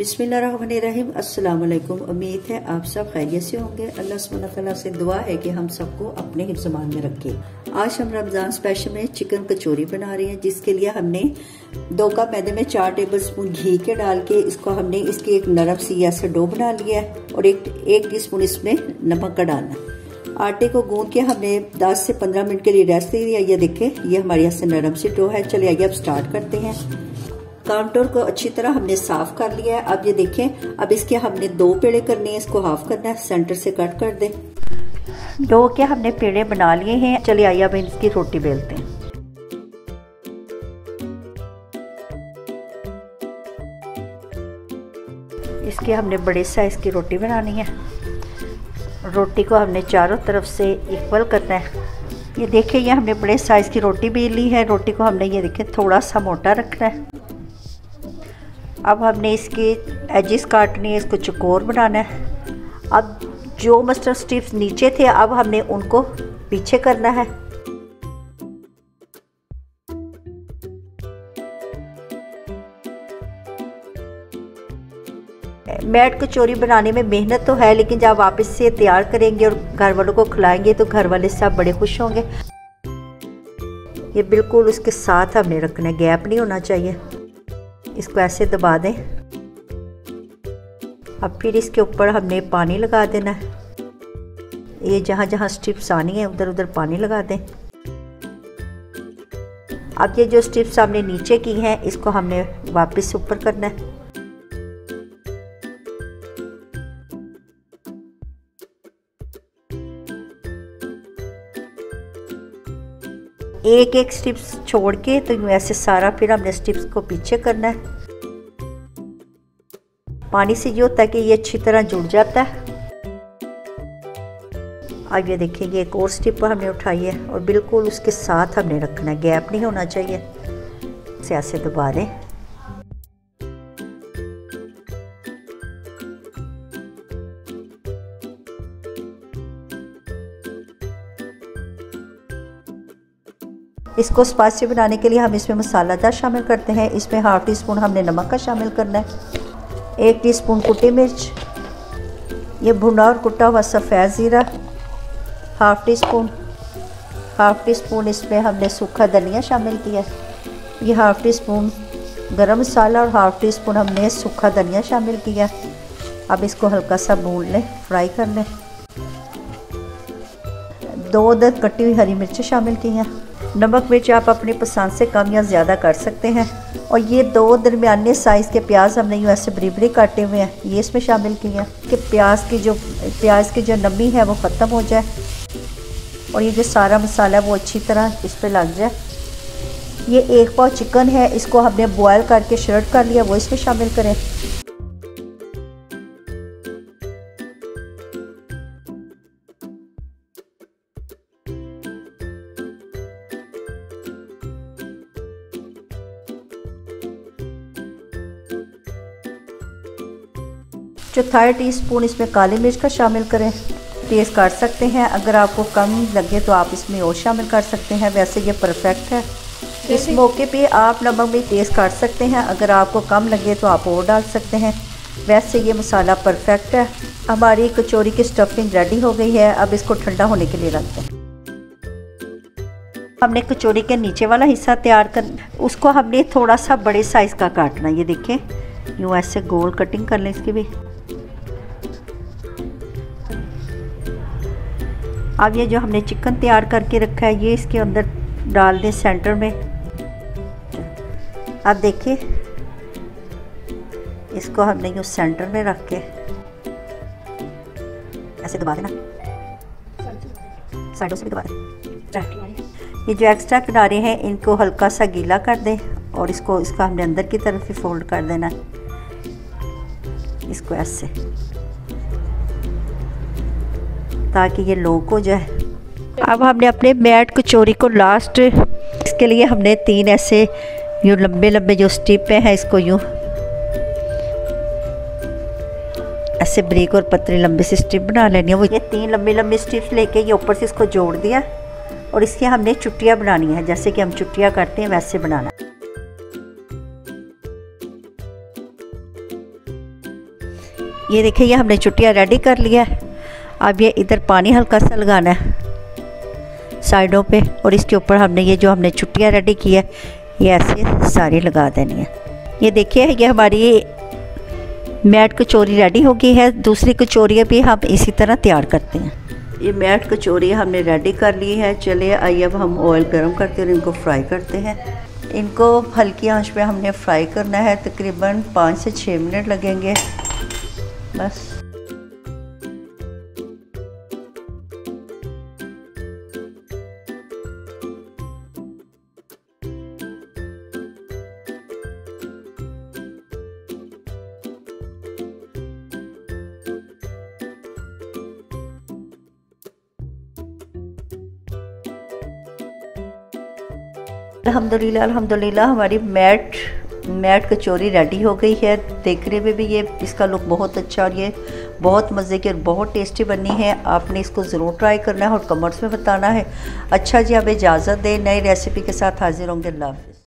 बिस्मिल्लाहिर्रहमानिर्रहीम। अस्सलाम वालेकुम। उम्मीद है आप सब खैरियत से होंगे। अल्लाह सुब्हानहू व तआला से दुआ है कि हम सबको अपने हिफ्ज़ मान में रखे। आज हम रमज़ान स्पेशल में चिकन कचौरी बना रहे हैं, जिसके लिए हमने 2 कप मैदे में 4 टेबलस्पून घी के डाल के इसको हमने इसकी एक नरम सी ऐसे डो बना लिया है और एक टीस्पून इसमें नमक का डालना। आटे को गूंद के हमने 10 से 15 मिनट के लिए रेस्ट दे दिया। ये देखें, ये हमारी ऐसे नरम सी डो है। चलिए आइए अब स्टार्ट करते हैं। काउंटर को अच्छी तरह हमने साफ कर लिया है। अब ये देखें, अब इसके हमने 2 पेड़े करने हैं। इसको हाफ करना है, सेंटर से कट कर दें। डो के हमने पेड़े बना लिए हैं। चलिए आइए अब इसकी रोटी बेलते हैं। इसके हमने बड़े साइज की रोटी बनानी है। रोटी को हमने चारों तरफ से इक्वल करना है। ये देखिए, ये हमने बड़े साइज की रोटी बेली है। रोटी को हमने ये देखिए थोड़ा सा मोटा रखना है। अब हमने इसके एजिस काटनी है, इसको चौकोर बनाना है। अब जो मस्टर्ड स्ट्रिप्स नीचे थे, अब हमने उनको पीछे करना है। मैट कचौरी बनाने में मेहनत तो है, लेकिन जब आप इससे तैयार करेंगे और घर वालों को खिलाएंगे तो घर वाले सब बड़े खुश होंगे। ये बिल्कुल उसके साथ हमने रखना है, गैप नहीं होना चाहिए। इसको ऐसे दबा दें। अब फिर इसके ऊपर हमने पानी लगा देना है। ये जहाँ जहाँ स्ट्रिप्स आनी है उधर उधर पानी लगा दें। अब ये जो स्ट्रिप्स हमने नीचे की हैं, इसको हमने वापस ऊपर करना है। एक स्ट्रिप्स छोड़ के तो ऐसे सारा फिर हमने स्ट्रिप्स को पीछे करना है। पानी से ये होता है कि ये अच्छी तरह जुड़ जाता है। अब ये देखिए, एक और स्ट्रिप हमने उठाई है और बिल्कुल उसके साथ हमने रखना है, गैप नहीं होना चाहिए। इसे ऐसे दबा दें। इसको स्पाइसी बनाने के लिए हम इसमें मसालादार शामिल करते हैं। इसमें हाफ टी स्पून हमने नमक का शामिल करना है, 1 टीस्पून कुटी मिर्च, ये भुना और कुटा हुआ सफ़ेद ज़ीरा हाफ टी स्पून इसमें हमने सूखा धनिया शामिल किया है। ये हाफ टी स्पून गरम मसाला और हाफ टी स्पून हमने सूखा धनिया शामिल किया। अब इसको हल्का सा भून लें, फ्राई कर लें। 2 अदद कटी हुई हरी मिर्चें शामिल की हैं। नमक मिर्च आप अपनी पसंद से कम या ज़्यादा कर सकते हैं। और ये 2 दरमियाने साइज़ के प्याज हमने यूँ ऐसे बरीक काटे हुए हैं, ये इसमें शामिल किए हैं कि प्याज की जो नमी है वो ख़त्म हो जाए और ये जो सारा मसाला है वो अच्छी तरह इस पर लग जाए। ये 1 पाव चिकन है, इसको हमने बॉयल करके श्रेड कर लिया, वो इसमें शामिल करें। चौथाई टीस्पून इसमें काली मिर्च का शामिल करें। टेस्ट कर सकते हैं, अगर आपको कम लगे तो आप इसमें और शामिल कर सकते हैं। वैसे ये परफेक्ट है। इस मौके पे आप नमक भी टेस्ट कर सकते हैं, अगर आपको कम लगे तो आप और डाल सकते हैं। वैसे ये मसाला परफेक्ट है। हमारी कचौरी की स्टफिंग रेडी हो गई है। अब इसको ठंडा होने के लिए रख दें। हमने कचौरी के नीचे वाला हिस्सा तैयार कर, उसको हमने थोड़ा सा बड़े साइज़ का काटना। ये देखें, यूँ ऐसे गोल कटिंग कर लें इसकी भी। अब ये जो हमने चिकन तैयार करके रखा है, ये इसके अंदर डाल दें सेंटर में। अब देखिए, इसको हमने यूँ सेंटर में रख के ऐसे दबा देना, साइडों से भी दबा दें। ये जो एक्स्ट्रा किनारे हैं इनको हल्का सा गीला कर दें और इसको हमने अंदर की तरफ ही फोल्ड कर देना, इसको ऐसे, ताकि ये लॉक हो जाए। अब हमने अपने मैट कचौरी को लास्ट, इसके लिए हमने 3 ऐसे यूँ लंबे लंबे जो स्ट्रिपें हैं, इसको यूँ ऐसे ब्रेक और पतली लंबी सी स्ट्रिप बना लेनी है। वो ये 3 लंबी लंबी स्ट्रिप्स लेके ये ऊपर से इसको जोड़ दिया और इसकी हमने चुटियाँ बनानी है। जैसे कि हम चुटियाँ करते हैं वैसे बनाना। ये देखिए, ये हमने चुटिया रेडी कर लिया है। अब ये इधर पानी हल्का सा लगाना है साइडों पे, और इसके ऊपर हमने ये जो हमने चुटिया रेडी की है ये ऐसे सारी लगा देनी है। ये देखिए, ये हमारी मैट कचौरी रेडी हो गई है। दूसरी कचौरियाँ भी हम इसी तरह तैयार करते हैं। ये मैट कचौरी हमने रेडी कर ली है। चलिए आइए अब हम ऑयल गरम करते हैं और इनको फ्राई करते हैं। इनको हल्की आंच पे हमने फ्राई करना है। तकरीबन 5 से 6 मिनट लगेंगे बस। अल्हम्दुलिल्लाह अल्हम्दुलिल्लाह हमारी मैट कचौरी रेडी हो गई है। देखने में भी ये इसका लुक बहुत अच्छा और ये बहुत मज़े की और बहुत टेस्टी बनी है। आपने इसको ज़रूर ट्राई करना है और कमेंट्स में बताना है। अच्छा जी, अब इजाज़त दें, नई रेसिपी के साथ हाजिर होंगे। अल्लाह हाफ़िज़।